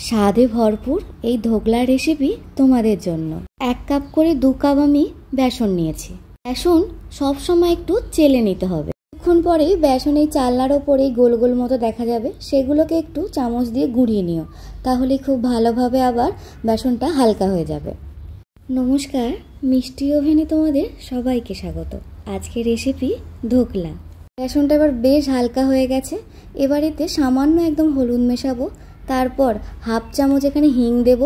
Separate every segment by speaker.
Speaker 1: স্বাদে ভরপুর এই ধোকলা রেসিপি তোমাদের জন্য। 1 কাপ করে 2 কাপ আমি বেসন নিয়েছি। বেসন সবসময় একটু চেলে নিতে হবে। কিছুক্ষণ পরেই বেসন এই চালনার ওপরেই গোল গোল মতো দেখা যাবে, সেগুলোকে একটু চামচ দিয়ে গুঁড়িয়ে নিও, তাহলে খুব ভালোভাবে আবার বেসনটা হালকা হয়ে যাবে। নমস্কার, মিষ্টি ওভেনে তোমাদের সবাইকে স্বাগত। আজকের রেসিপি ধোকলা। বেসনটা এবার বেশ হালকা হয়ে গেছে। এবার এতে সামান্য একদম হলুদ মেশাবো, তারপর হাফ চামচ এখানে হিং দেব,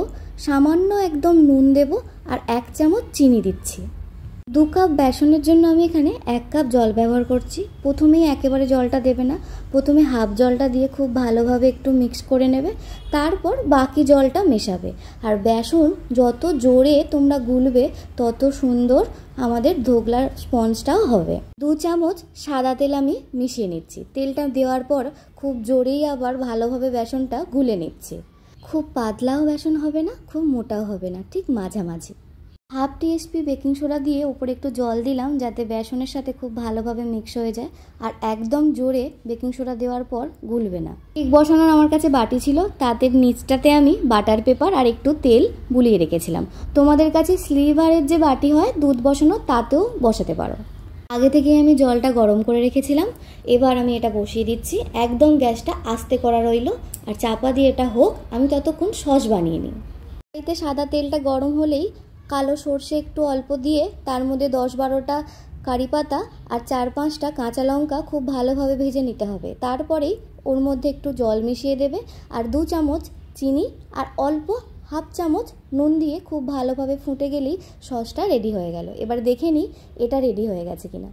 Speaker 1: সামান্য একদম নুন দেব, আর 1 চামচ চিনি দিচ্ছি। 2 কাপ বেসনের জন্য আমি এখানে 1 কাপ জল ব্যবহার করছি। প্রথমেই একেবারে জলটা দেবে না, প্রথমে হাফ জলটা দিয়ে খুব ভালোভাবে একটু মিক্স করে নেবে, তারপর বাকি জলটা মেশাবে। আর বেসন যত জোরে তোমরা গুলবে তত সুন্দর আমাদের ধোকলার স্পঞ্জটাও হবে। 2 চামচ সাদা তেল আমি মিশিয়ে নিচ্ছি। তেলটা দেওয়ার পর খুব জোরেই আবার ভালোভাবে বেসনটা গুলে নিচ্ছি। খুব পাতলাও বেসন হবে না, খুব মোটাও হবে না, ঠিক মাঝামাঝি। হাফ টিএসপি বেকিং সোডা দিয়ে উপরে একটু জল দিলাম যাতে বেসনের সাথে খুব ভালোভাবে মিক্স হয়ে যায়, আর একদম জোরে বেকিং সোডা দেওয়ার পর গুলবে না। কেক বসানোর আমার কাছে বাটি ছিল, তাতে নিচটাতে আমি বাটার পেপার আর একটু তেল বুলিয়ে রেখেছিলাম। তোমাদের কাছে স্লিভারের যে বাটি হয় দুধ বসানো, তাতেও বসাতে পারো। আগে থেকে আমি জলটা গরম করে রেখেছিলাম। এবার আমি এটা বসিয়ে দিচ্ছি। একদম গ্যাসটা আস্তে করা রইল, আর চাপা দিয়ে এটা হোক, আমি ততক্ষণ সস বানিয়ে নিই। এতে সাদা তেলটা গরম হলেই কালো সর্ষে একটু অল্প দিয়ে তার মধ্যে 10-12টা কারি পাতা আর 4-5টা কাঁচা লঙ্কা খুব ভালোভাবে ভেজে নিতে হবে। তারপরেই ওর মধ্যে একটু জল মিশিয়ে দেবে, আর 2 চামচ চিনি আর অল্প হাফ চামচ নুন দিয়ে খুব ভালোভাবে ফুটে গেলেই সসটা রেডি হয়ে গেল। এবার দেখে নিই এটা রেডি হয়ে গেছে কিনা।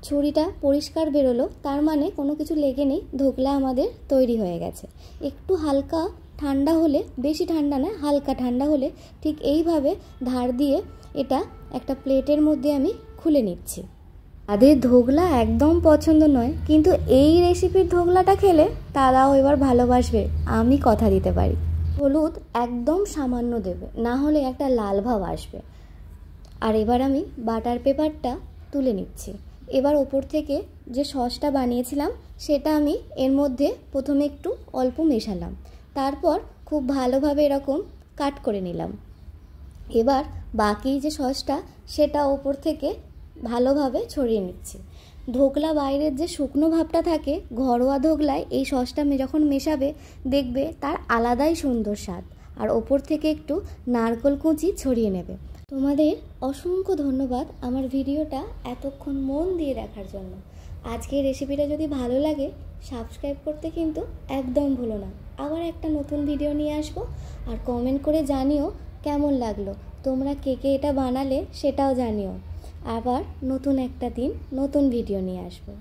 Speaker 1: ছুরিটা পরিষ্কার বেরোলো, তার মানে কোনো কিছু লেগে নেই, ধোকলা আমাদের তৈরি হয়ে গেছে। একটু হালকা ঠান্ডা হলে, বেশি ঠান্ডা না, হালকা ঠান্ডা হলে ঠিক এইভাবে ধার দিয়ে এটা একটা প্লেটের মধ্যে আমি খুলে নিচ্ছি। তাদের ধোকলা একদম পছন্দ নয়, কিন্তু এই রেসিপির ধোকলাটা খেলে তারাও এবার ভালোবাসবে, আমি কথা দিতে পারি। হলুদ একদম সামান্য দেবে, না হলে একটা লাল ভাব আসবে। আর এবার আমি বাটার পেপারটা তুলে নিচ্ছি। এবার ওপর থেকে যে সসটা বানিয়েছিলাম সেটা আমি এর মধ্যে প্রথমে একটু অল্প মেশালাম, তারপর খুব ভালোভাবে এরকম কাট করে নিলাম। এবার বাকি যে সসটা সেটা ওপর থেকে ভালোভাবে ছড়িয়ে নিচ্ছি। ধোকলা বাইরের যে শুকনো ভাবটা থাকে, ঘরোয়া ধোকলায় এই সসটা যখন মেশাবে দেখবে তার আলাদাই সুন্দর স্বাদ। আর ওপর থেকে একটু নারকেল কুচি ছড়িয়ে নেবে। তোমাদের অসংখ্য ধন্যবাদ আমার ভিডিওটা এতক্ষণ মন দিয়ে দেখার জন্য। আজকের রেসিপিটা যদি ভালো লাগে সাবস্ক্রাইব করতে কিন্তু একদম ভুলো না। আবার একটা নতুন ভিডিও নিয়ে আসবো, আর কমেন্ট করে জানিও কেমন লাগলো, তোমরা কে কে এটা বানালে সেটাও জানিও। আবার নতুন একটা দিন নতুন ভিডিও নিয়ে আসবো।